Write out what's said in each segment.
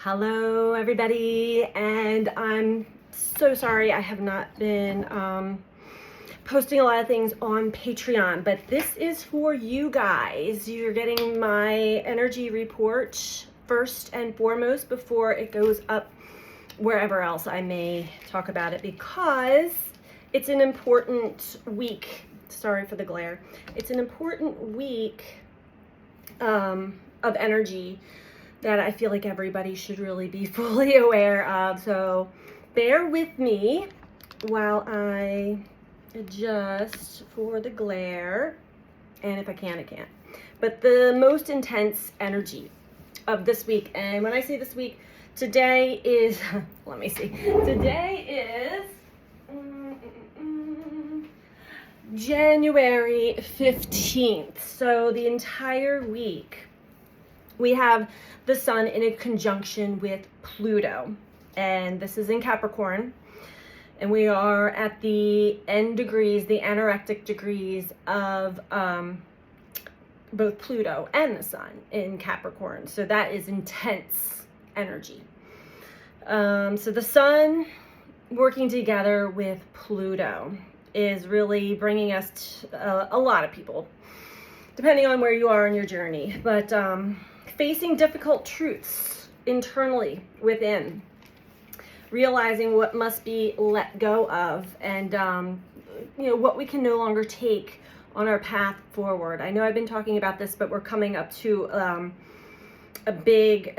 Hello, everybody, and I'm so sorry I have not been posting a lot of things on Patreon, but this is for you guys. You're getting my energy report first and foremost before it goes up wherever else I may talk about it, because it's an important week. Sorry for the glare. It's an important week of energy that I feel like everybody should really be fully aware of. So bear with me while I adjust for the glare. And if I can, I can. But the most intense energy of this week, and when I say this week, today is, let me see, today is January 15th. So the entire week we have the sun in a conjunction with Pluto, and this is in Capricorn, and we are at the end degrees, the anorectic degrees of both Pluto and the sun in Capricorn. So that is intense energy. So the sun working together with Pluto is really bringing us to a lot of people, depending on where you are in your journey, but facing difficult truths internally within, realizing what must be let go of, and what we can no longer take on our path forward. I know I've been talking about this, but we're coming up to a big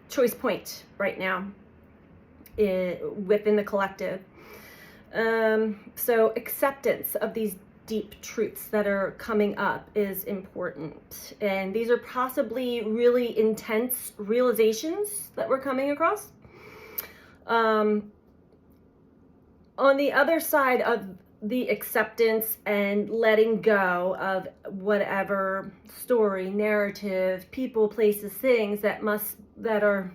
choice point right now within the collective. So acceptance of these deep truths that are coming up is important, and these are possibly really intense realizations that we're coming across. On the other side of the acceptance and letting go of whatever story, narrative, people, places, things that are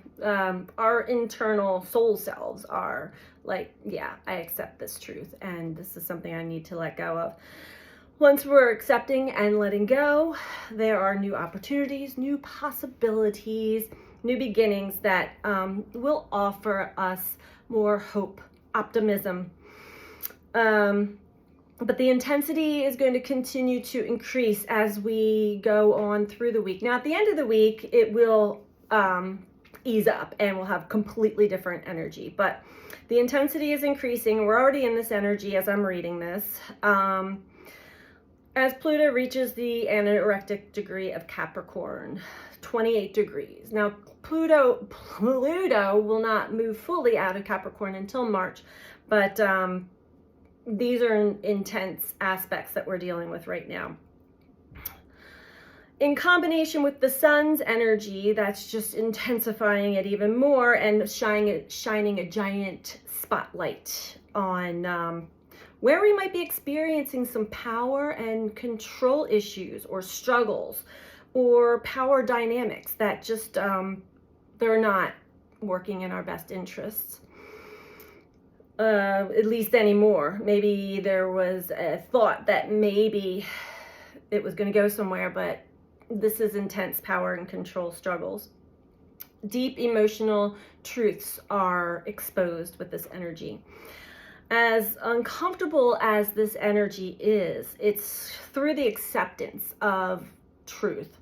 our internal soul selves are like, yeah, I accept this truth, and this is something I need to let go of. Once we're accepting and letting go, there are new opportunities, new possibilities, new beginnings that will offer us more hope, optimism. But the intensity is going to continue to increase as we go on through the week. Now, at the end of the week, it will ease up and we'll have completely different energy. But the intensity is increasing. We're already in this energy as I'm reading this. As Pluto reaches the anorectic degree of Capricorn, 28 degrees. Now, Pluto will not move fully out of Capricorn until March, but these are intense aspects that we're dealing with right now. In combination with the sun's energy, that's just intensifying it even more and shining a giant spotlight on where we might be experiencing some power and control issues or struggles or power dynamics that just they're not working in our best interests, at least anymore. Maybe there was a thought that maybe it was going to go somewhere, but this is intense power and control struggles. Deep emotional truths are exposed with this energy. As uncomfortable as this energy is, it's through the acceptance of truth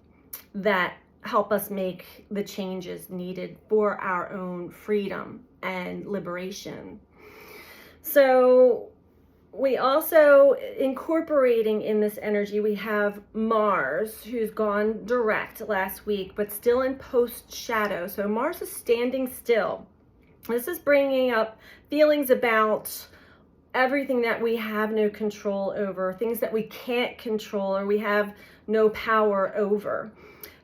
that help us make the changes needed for our own freedom and liberation. So we also, incorporating in this energy, we have Mars, who's gone direct last week, but still in post shadow. So Mars is standing still. This is bringing up feelings about everything that we have no control over, things that we can't control or we have no power over.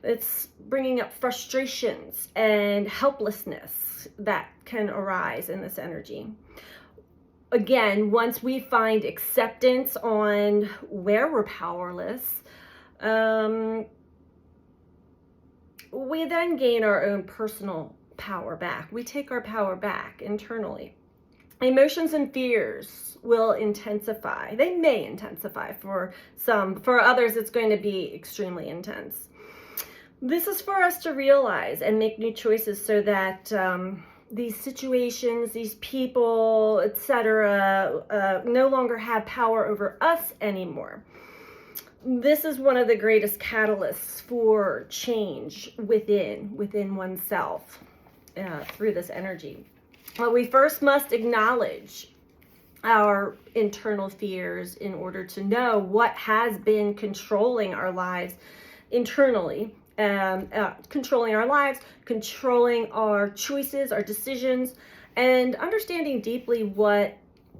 It's bringing up frustrations and helplessness that can arise in this energy. Again, once we find acceptance on where we're powerless, we then gain our own personal power back. We take our power back internally. Emotions and fears will intensify. They may intensify for some. For others, it's going to be extremely intense. This is for us to realize and make new choices so that these situations, these people, etc., no longer have power over us anymore. This is one of the greatest catalysts for change within oneself through this energy. Well, we first must acknowledge our internal fears in order to know what has been controlling our lives internally, controlling our lives, controlling our choices, our decisions, and understanding deeply what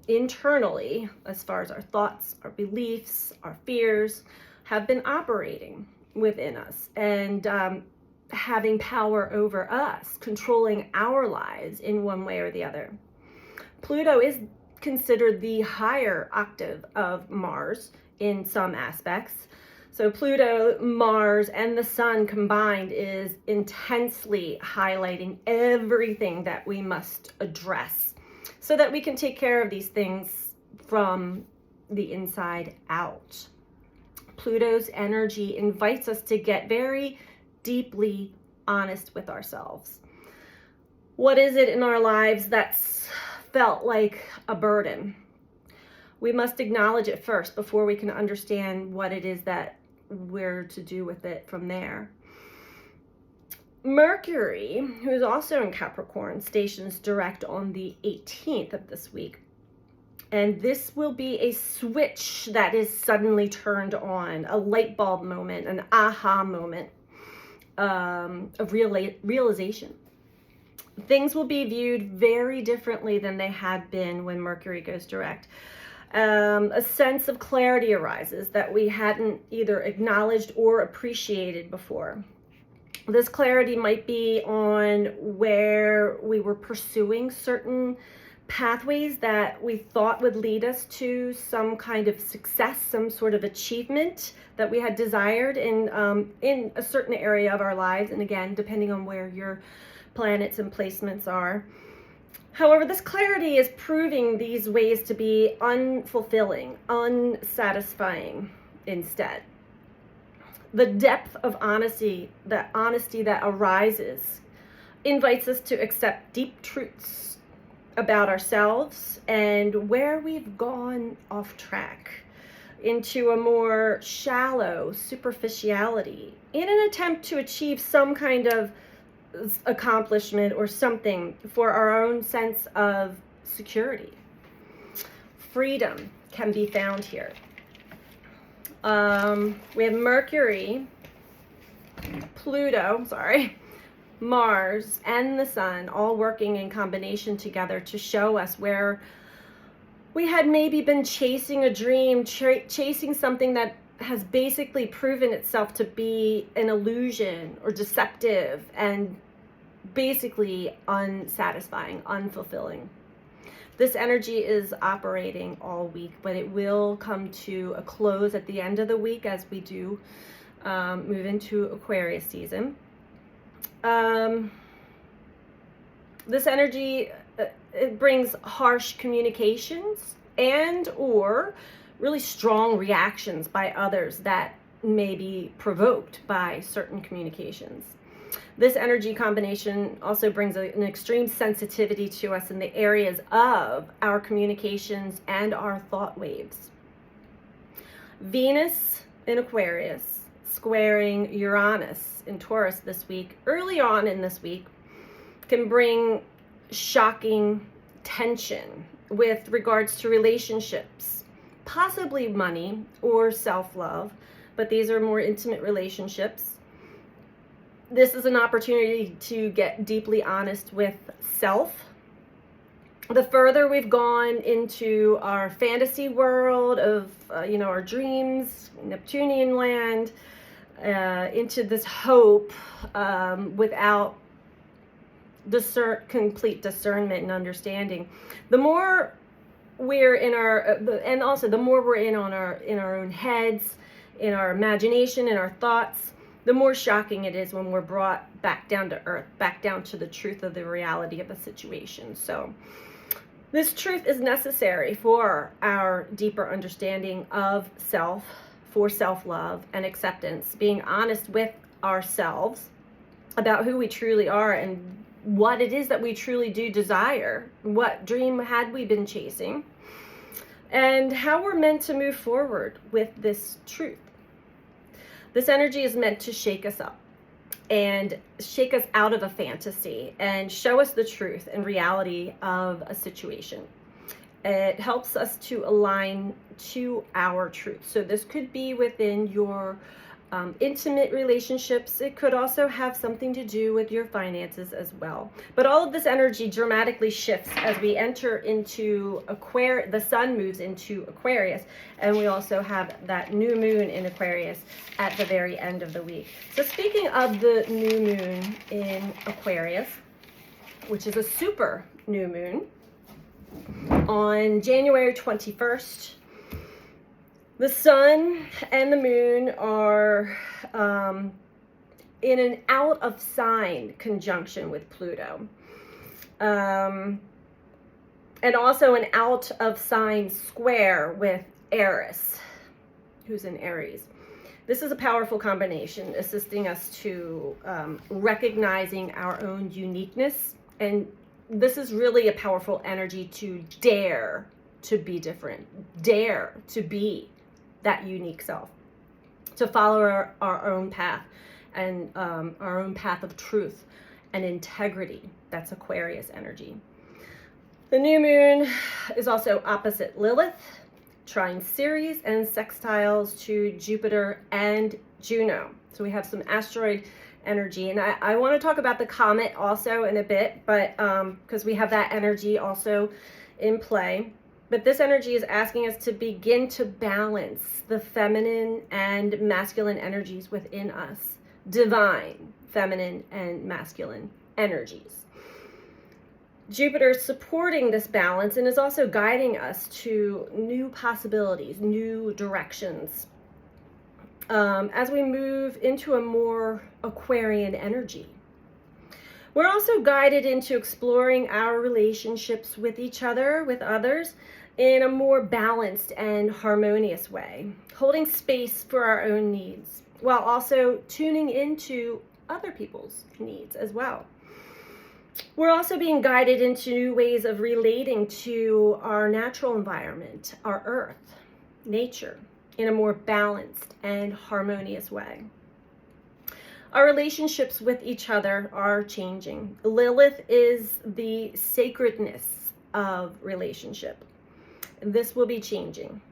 internally, as far as our thoughts, our beliefs, our fears, have been operating within us and having power over us, controlling our lives in one way or the other. Pluto is considered the higher octave of Mars in some aspects. So Pluto, Mars, and the Sun combined is intensely highlighting everything that we must address so that we can take care of these things from the inside out. Pluto's energy invites us to get very deeply honest with ourselves. What is it in our lives that's felt like a burden? We must acknowledge it first before we can understand what it is that we're to do with it from there. Mercury, who is also in Capricorn, stations direct on the 18th of this week. And this will be a switch that is suddenly turned on, a light bulb moment, an aha moment of realization. Things will be viewed very differently than they had been when Mercury goes direct. A sense of clarity arises that we hadn't either acknowledged or appreciated before. This clarity might be on where we were pursuing certain pathways that we thought would lead us to some kind of success, some sort of achievement that we had desired in a certain area of our lives. And again, depending on where your planets and placements are. However, this clarity is proving these ways to be unfulfilling, unsatisfying instead. The depth of honesty that arises, invites us to accept deep truths about ourselves and where we've gone off track into a more shallow superficiality in an attempt to achieve some kind of accomplishment or something for our own sense of security. Freedom can be found here. We have Mercury, Pluto, Mars, and the Sun all working in combination together to show us where we had maybe been chasing a dream, chasing something that has basically proven itself to be an illusion or deceptive and basically unsatisfying, unfulfilling. This energy is operating all week, but it will come to a close at the end of the week as we do move into Aquarius season. This energy, it brings harsh communications and or really strong reactions by others that may be provoked by certain communications. This energy combination also brings an extreme sensitivity to us in the areas of our communications and our thought waves. Venus in Aquarius squaring Uranus in Taurus this week, early on in this week, can bring shocking tension with regards to relationships, possibly money or self-love, but these are more intimate relationships. This is an opportunity to get deeply honest with self. The further we've gone into our fantasy world of, our dreams, Neptunian land, into this hope without complete discernment and understanding, the more we're in and also the more we're in our own heads, in our imagination, in our thoughts, the more shocking it is when we're brought back down to earth, back down to the truth of the reality of a situation. So this truth is necessary for our deeper understanding of self, for self-love and acceptance, being honest with ourselves, about who we truly are and what it is that we truly do desire, what dream had we been chasing, and how we're meant to move forward with this truth. This energy is meant to shake us up and shake us out of a fantasy and show us the truth and reality of a situation. It helps us to align to our truth. So this could be within your intimate relationships. It could also have something to do with your finances as well. But all of this energy dramatically shifts as we enter into Aquarius. The sun moves into Aquarius, and we also have that new moon in Aquarius at the very end of the week. So speaking of the new moon in Aquarius, which is a super new moon, on January 21st, the sun and the moon are in an out of sign conjunction with Pluto. And also an out of sign square with Eris, who's in Aries. This is a powerful combination, assisting us to recognizing our own uniqueness. And this is really a powerful energy to dare to be different, dare to be that unique self, to follow our own path and our own path of truth and integrity. That's Aquarius energy. The new moon is also opposite Lilith, trine Ceres, and sextiles to Jupiter and Juno. So we have some asteroid energy, and I want to talk about the comet also in a bit, but because we have that energy also in play. But this energy is asking us to begin to balance the feminine and masculine energies within us. Divine feminine and masculine energies. Jupiter is supporting this balance and is also guiding us to new possibilities, new directions, as we move into a more Aquarian energy. We're also guided into exploring our relationships with each other, with others, in a more balanced and harmonious way, holding space for our own needs, while also tuning into other people's needs as well. We're also being guided into new ways of relating to our natural environment, our earth, nature, in a more balanced and harmonious way. Our relationships with each other are changing. Lilith is the sacredness of relationship. This will be changing.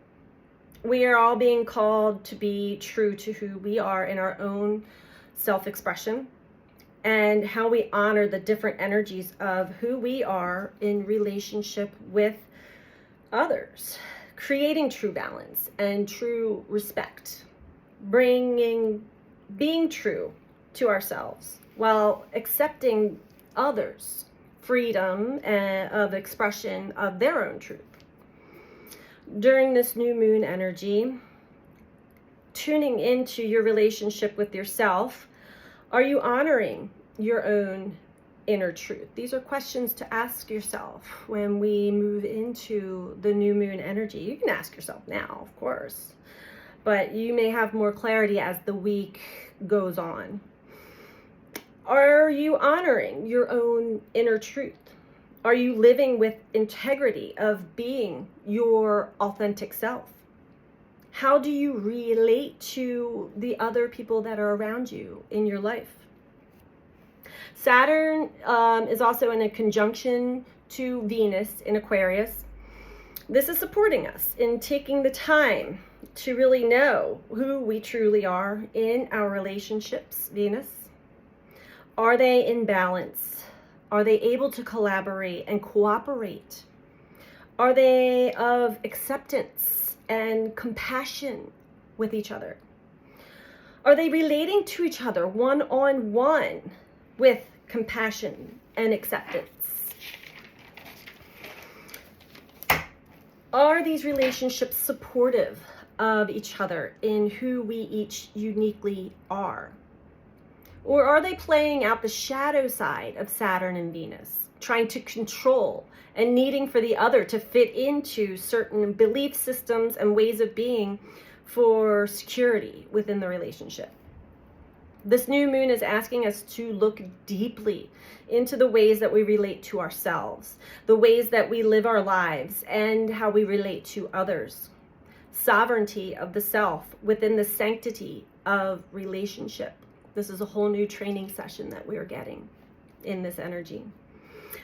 We are all being called to be true to who we are in our own self-expression and how we honor the different energies of who we are in relationship with others, creating true balance and true respect, being true to ourselves while accepting others' freedom of expression of their own truth. During this new moon energy, tuning into your relationship with yourself, are you honoring your own inner truth? These are questions to ask yourself when we move into the new moon energy. You can ask yourself now, of course, but you may have more clarity as the week goes on. Are you honoring your own inner truth? Are you living with integrity of being your authentic self? How do you relate to the other people that are around you in your life? Saturn is also in a conjunction to Venus in Aquarius. This is supporting us in taking the time to really know who we truly are in our relationships. Venus, are they in balance? Are they able to collaborate and cooperate? Are they of acceptance and compassion with each other? Are they relating to each other one-on-one with compassion and acceptance? Are these relationships supportive of each other in who we each uniquely are? Or are they playing out the shadow side of Saturn and Venus, trying to control and needing for the other to fit into certain belief systems and ways of being for security within the relationship? This new moon is asking us to look deeply into the ways that we relate to ourselves, the ways that we live our lives, and how we relate to others. Sovereignty of the self within the sanctity of relationship. This is a whole new training session that we're getting in this energy.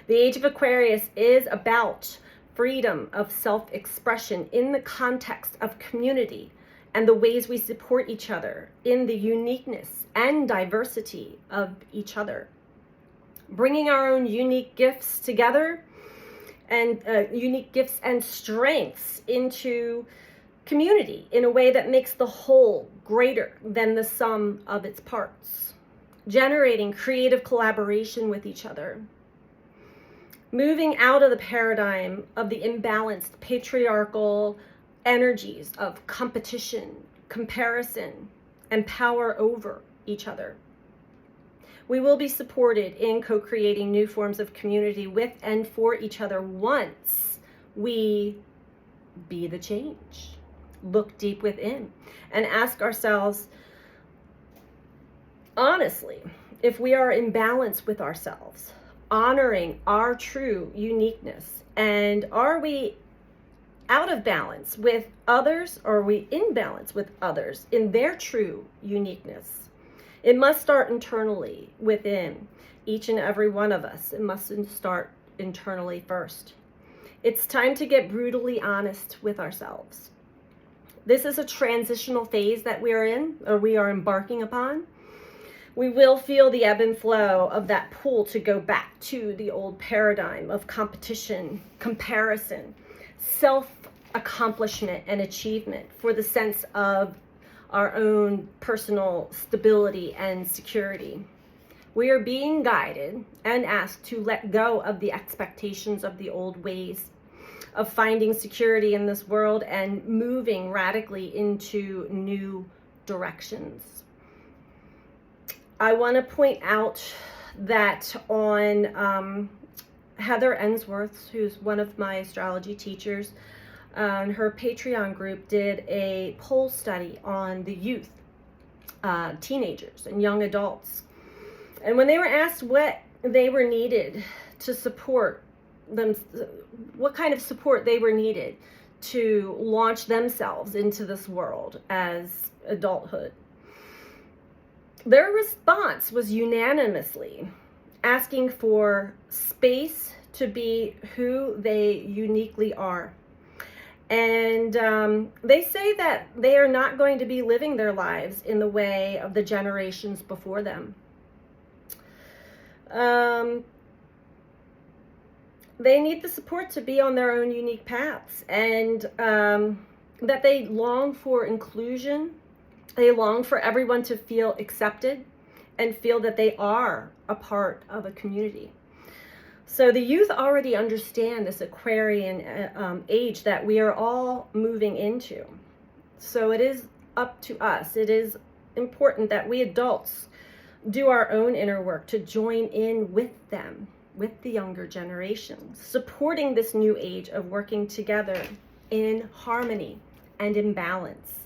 The Age of Aquarius is about freedom of self-expression in the context of community and the ways we support each other in the uniqueness and diversity of each other. Bringing our own unique gifts together and unique gifts and strengths into community in a way that makes the whole greater than the sum of its parts. Generating creative collaboration with each other. Moving out of the paradigm of the imbalanced patriarchal energies of competition, comparison, and power over each other. We will be supported in co-creating new forms of community with and for each other once we be the change. Look deep within and ask ourselves honestly if we are in balance with ourselves, honoring our true uniqueness, and are we out of balance with others, or are we in balance with others in their true uniqueness? It must start internally within each and every one of us. It must start internally first. It's time to get brutally honest with ourselves. This is a transitional phase that we are in, or we are embarking upon. We will feel the ebb and flow of that pull to go back to the old paradigm of competition, comparison, self-accomplishment and achievement for the sense of our own personal stability and security. We are being guided and asked to let go of the expectations of the old ways of finding security in this world and moving radically into new directions. I want to point out that on Heather Ensworth, who's one of my astrology teachers, her Patreon group did a poll study on the youth, teenagers and young adults. And when they were asked what they were needed to support them, what kind of support they were needed to launch themselves into this world as adulthood, their response was unanimously asking for space to be who they uniquely are. And they say that they are not going to be living their lives in the way of the generations before them. They need the support to be on their own unique paths, and that they long for inclusion. They long for everyone to feel accepted and feel that they are a part of a community. So the youth already understand this Aquarian age that we are all moving into. So it is up to us. It is important that we adults do our own inner work to join in with them, with the younger generations, supporting this new age of working together in harmony and in balance.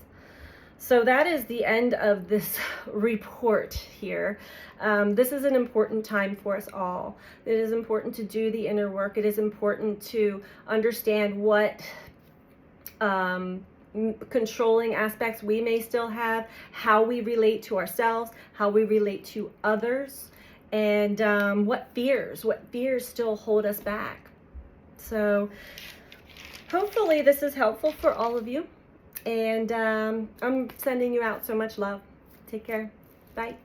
So that is the end of this report here. This is an important time for us all. It is important to do the inner work. It is important to understand what controlling aspects we may still have, how we relate to ourselves, how we relate to others, and what fears still hold us back. So hopefully this is helpful for all of you. And I'm sending you out so much love. Take care. Bye.